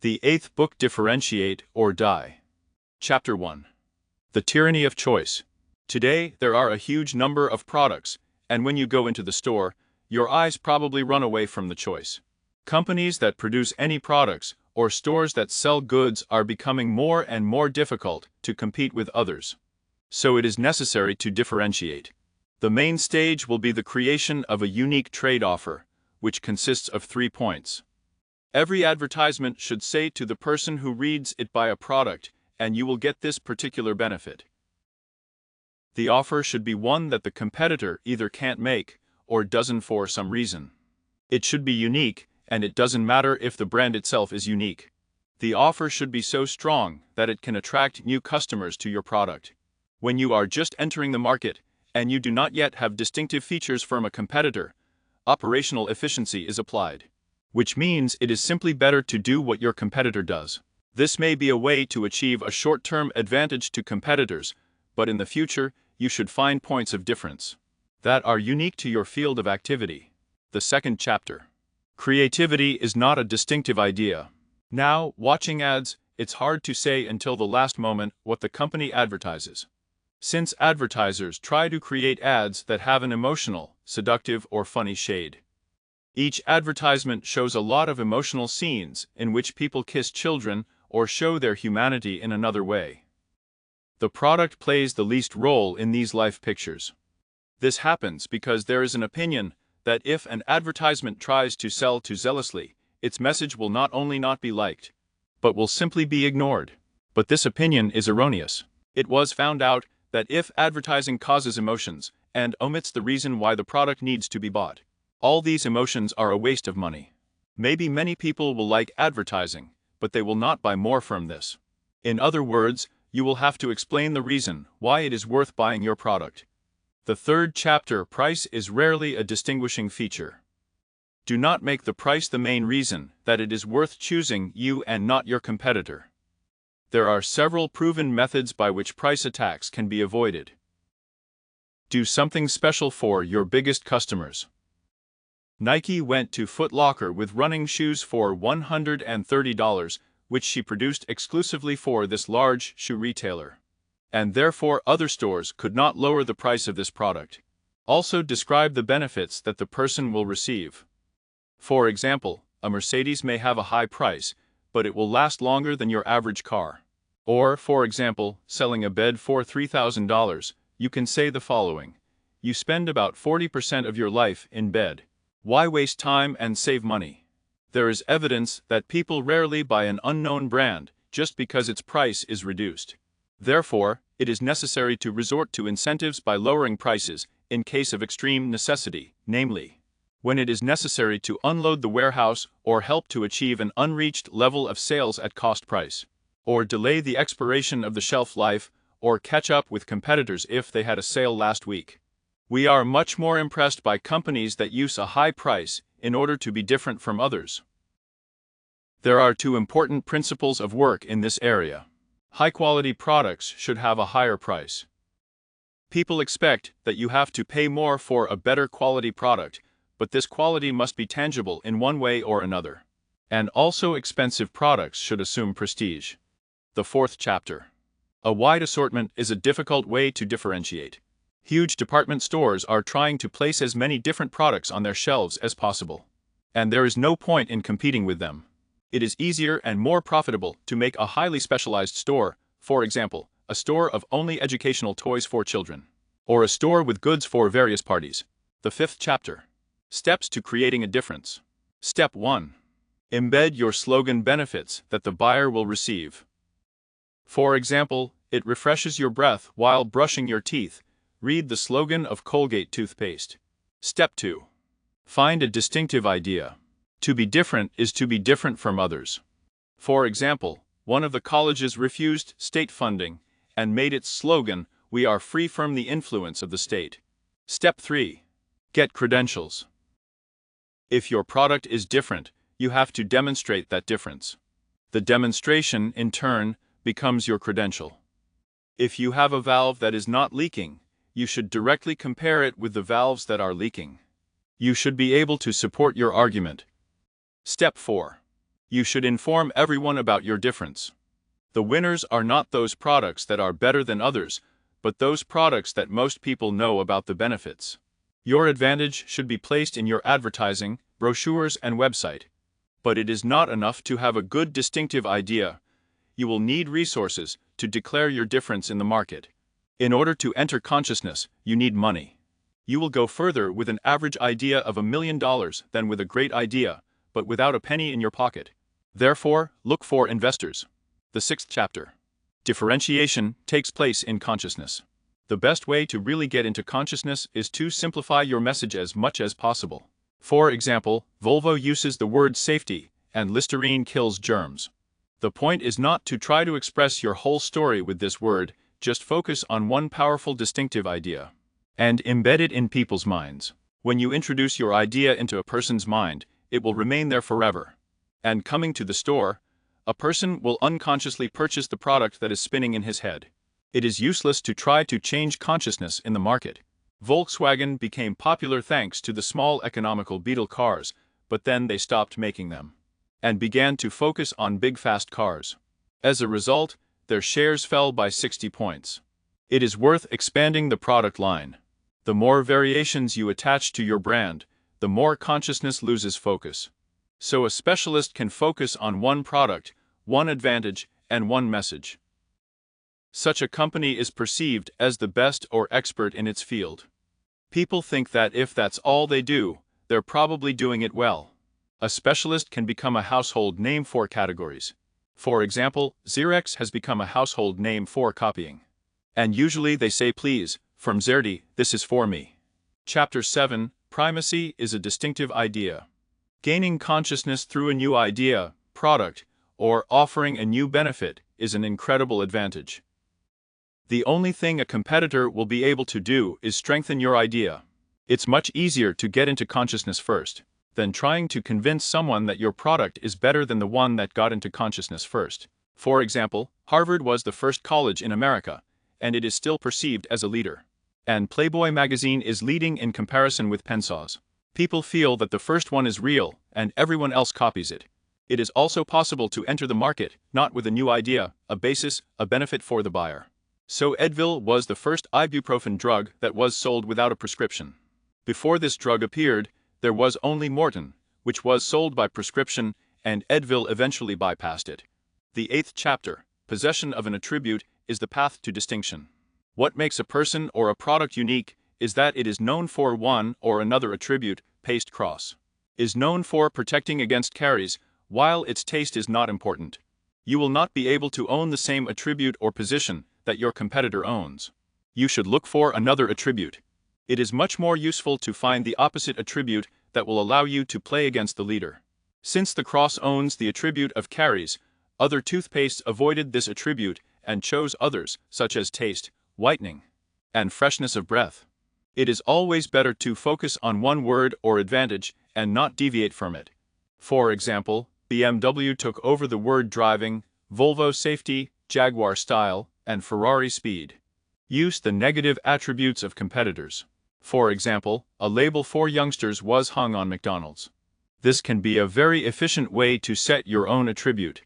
The eighth book, Differentiate or Die. Chapter 1. The Tyranny of Choice. Today, there are a huge number of products, and when you go into the store, your eyes probably run away from the choice. Companies that produce any products or stores that sell goods are becoming more and more difficult to compete with others. So it is necessary to differentiate. The main stage will be the creation of a unique trade offer, which consists of 3 points. Every advertisement should say to the person who reads it, buy a product, and you will get this particular benefit. The offer should be one that the competitor either can't make or doesn't for some reason. It should be unique, and it doesn't matter if the brand itself is unique. The offer should be so strong that it can attract new customers to your product. When you are just entering the market, and you do not yet have distinctive features from a competitor, operational efficiency is applied. Which means it is simply better to do what your competitor does. This may be a way to achieve a short-term advantage to competitors, but in the future, you should find points of difference that are unique to your field of activity. The second chapter. Creativity is not a distinctive idea. Now, watching ads, it's hard to say until the last moment what the company advertises. Since advertisers try to create ads that have an emotional, seductive, or funny shade. Each advertisement shows a lot of emotional scenes in which people kiss children or show their humanity in another way. The product plays the least role in these life pictures. This happens because there is an opinion that if an advertisement tries to sell too zealously, its message will not only not be liked, but will simply be ignored. But this opinion is erroneous. It was found out that if advertising causes emotions and omits the reason why the product needs to be bought, all these emotions are a waste of money. Maybe many people will like advertising, but they will not buy more from this. In other words, you will have to explain the reason why it is worth buying your product. The third chapter, price is rarely a distinguishing feature. Do not make the price the main reason that it is worth choosing you and not your competitor. There are several proven methods by which price attacks can be avoided. Do something special for your biggest customers. Nike went to Foot Locker with running shoes for $130, which she produced exclusively for this large shoe retailer. And therefore other stores could not lower the price of this product. Also describe the benefits that the person will receive. For example, a Mercedes may have a high price, but it will last longer than your average car. Or, for example, selling a bed for $3,000, you can say the following. You spend about 40% of your life in bed. Why waste time and save money? There is evidence that people rarely buy an unknown brand just because its price is reduced. Therefore, it is necessary to resort to incentives by lowering prices in case of extreme necessity, namely, when it is necessary to unload the warehouse or help to achieve an unreached level of sales at cost price, or delay the expiration of the shelf life, or catch up with competitors if they had a sale last week. We are much more impressed by companies that use a high price in order to be different from others. There are 2 important principles of work in this area. High-quality products should have a higher price. People expect that you have to pay more for a better quality product, but this quality must be tangible in one way or another. And also expensive products should assume prestige. The fourth chapter. A wide assortment is a difficult way to differentiate. Huge department stores are trying to place as many different products on their shelves as possible. And there is no point in competing with them. It is easier and more profitable to make a highly specialized store, for example, a store of only educational toys for children, or a store with goods for various parties. The fifth chapter. Steps to creating a difference. Step 1. Embed your slogan benefits that the buyer will receive. For example, it refreshes your breath while brushing your teeth. Read the slogan of Colgate toothpaste. Step 2. Find a distinctive idea. To be different is to be different from others. For example, one of the colleges refused state funding and made its slogan, "We are free from the influence of the state." Step 3. Get credentials. If your product is different, you have to demonstrate that difference. The demonstration, in turn, becomes your credential. If you have a valve that is not leaking, you should directly compare it with the valves that are leaking. You should be able to support your argument. Step 4. You should inform everyone about your difference. The winners are not those products that are better than others, but those products that most people know about the benefits. Your advantage should be placed in your advertising, brochures, and website. But it is not enough to have a good distinctive idea. You will need resources to declare your difference in the market. In order to enter consciousness, you need money. You will go further with an average idea of $1 million than with a great idea, but without a penny in your pocket. Therefore, look for investors. The 6th chapter. Differentiation takes place in consciousness. The best way to really get into consciousness is to simplify your message as much as possible. For example, Volvo uses the word safety, and Listerine kills germs. The point is not to try to express your whole story with this word, just focus on one powerful distinctive idea. And embed it in people's minds. When you introduce your idea into a person's mind, it will remain there forever. And coming to the store, a person will unconsciously purchase the product that is spinning in his head. It is useless to try to change consciousness in the market. Volkswagen became popular thanks to the small economical Beetle cars, but then they stopped making them and began to focus on big fast cars. As a result, their shares fell by 60 points. It is worth expanding the product line. The more variations you attach to your brand, the more consciousness loses focus. So a specialist can focus on one product, one advantage, and one message. Such a company is perceived as the best or expert in its field. People think that if that's all they do, they're probably doing it well. A specialist can become a household name for categories. For example, Xerox has become a household name for copying. And usually they say please, from Xerdi, this is for me. Chapter 7, Primacy is a distinctive idea. Gaining consciousness through a new idea, product, or offering a new benefit is an incredible advantage. The only thing a competitor will be able to do is strengthen your idea. It's much easier to get into consciousness first than trying to convince someone that your product is better than the one that got into consciousness first. For example, Harvard was the first college in America, and it is still perceived as a leader. And Playboy magazine is leading in comparison with Pensaws. People feel that the first one is real, and everyone else copies it. It is also possible to enter the market, not with a new idea, a basis, a benefit for the buyer. So Advil was the first ibuprofen drug that was sold without a prescription. Before this drug appeared, there was only Morton, which was sold by prescription, and Advil eventually bypassed it. The 8th chapter, Possession of an attribute, is the path to distinction. What makes a person or a product unique is that it is known for one or another attribute, paste cross. Is known for protecting against caries, while its taste is not important. You will not be able to own the same attribute or position that your competitor owns. You should look for another attribute. It is much more useful to find the opposite attribute that will allow you to play against the leader. Since the cross owns the attribute of caries, other toothpastes avoided this attribute and chose others, such as taste, whitening, and freshness of breath. It is always better to focus on one word or advantage and not deviate from it. For example, BMW took over the word driving, Volvo safety, Jaguar style, and Ferrari speed. Use the negative attributes of competitors. For example, a label for youngsters was hung on McDonald's. This can be a very efficient way to set your own attribute.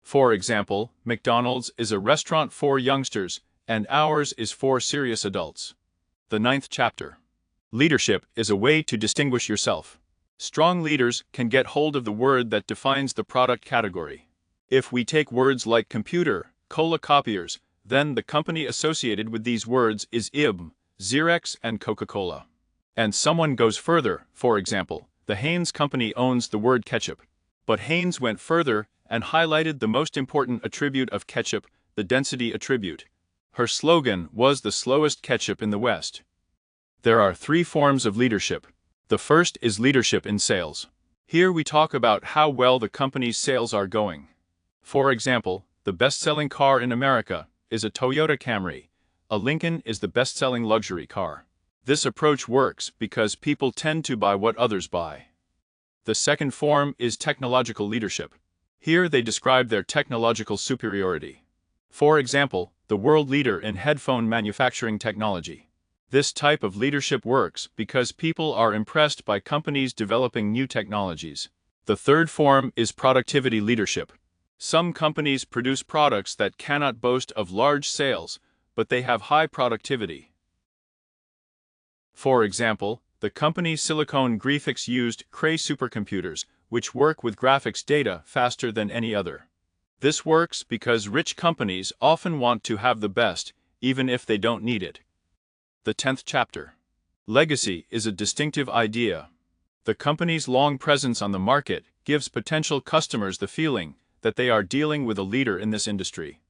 For example, McDonald's is a restaurant for youngsters, and ours is for serious adults. The 9th chapter. Leadership is a way to distinguish yourself. Strong leaders can get hold of the word that defines the product category. If we take words like computer, cola copiers, then the company associated with these words is IBM, Xerox, and Coca-Cola. And someone goes further, for example, the Heinz company owns the word ketchup. But Heinz went further and highlighted the most important attribute of ketchup, the density attribute. Her slogan was the slowest ketchup in the West. There are 3 forms of leadership. The first is leadership in sales. Here we talk about how well the company's sales are going. For example, the best-selling car in America is a Toyota Camry. A Lincoln is the best-selling luxury car. This approach works because people tend to buy what others buy. The second form is technological leadership. Here they describe their technological superiority. For example, the world leader in headphone manufacturing technology. This type of leadership works because people are impressed by companies developing new technologies. The third form is productivity leadership. Some companies produce products that cannot boast of large sales, but they have high productivity. For example, the company Silicon Graphics used Cray supercomputers, which work with graphics data faster than any other. This works because rich companies often want to have the best, even if they don't need it. The 10th chapter. Legacy is a distinctive idea. The company's long presence on the market gives potential customers the feeling that they are dealing with a leader in this industry.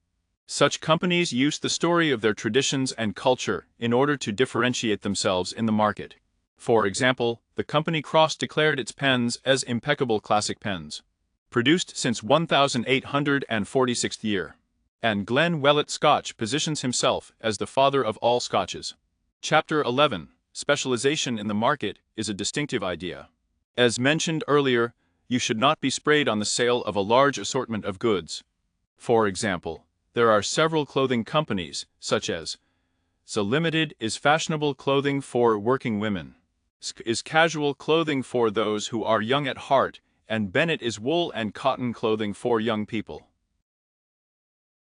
Such companies use the story of their traditions and culture in order to differentiate themselves in the market. For example, the company Cross declared its pens as impeccable classic pens, produced since 1846th year. And Glenn Wellet Scotch positions himself as the father of all scotches. Chapter 11. Specialization in the market is a distinctive idea. As mentioned earlier, you should not be sprayed on the sale of a large assortment of goods. For example, there are several clothing companies, such as So Limited is fashionable clothing for working women, SK is casual clothing for those who are young at heart, and Bennett is wool and cotton clothing for young people.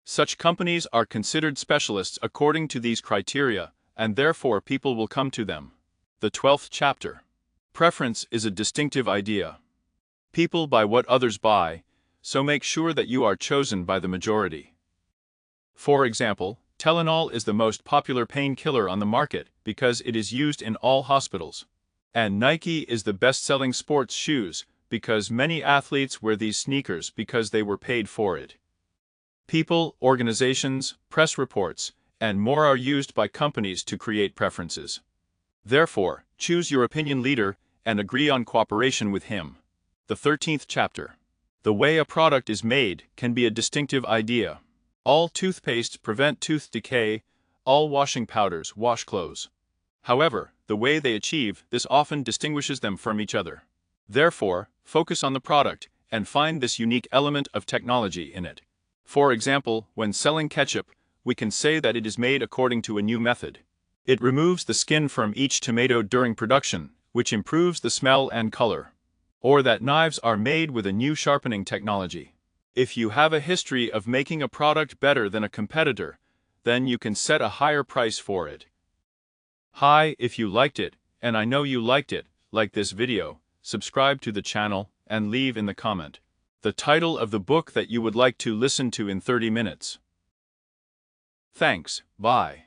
Such companies are considered specialists according to these criteria, and therefore people will come to them. The 12th chapter. Preference is a distinctive idea. People buy what others buy, so make sure that you are chosen by the majority. For example, Tylenol is the most popular painkiller on the market because it is used in all hospitals. And Nike is the best-selling sports shoes because many athletes wear these sneakers because they were paid for it. People, organizations, press reports, and more are used by companies to create preferences. Therefore, choose your opinion leader and agree on cooperation with him. The 13th chapter. The way a product is made can be a distinctive idea. All toothpastes prevent tooth decay, all washing powders wash clothes. However, the way they achieve this often distinguishes them from each other. Therefore, focus on the product and find this unique element of technology in it. For example, when selling ketchup, we can say that it is made according to a new method. It removes the skin from each tomato during production, which improves the smell and color. Or that knives are made with a new sharpening technology. If you have a history of making a product better than a competitor, then you can set a higher price for it. Hi, if you liked it, and I know you liked it, like this video, subscribe to the channel, and leave in the comment the title of the book that you would like to listen to in 30 minutes. Thanks, bye.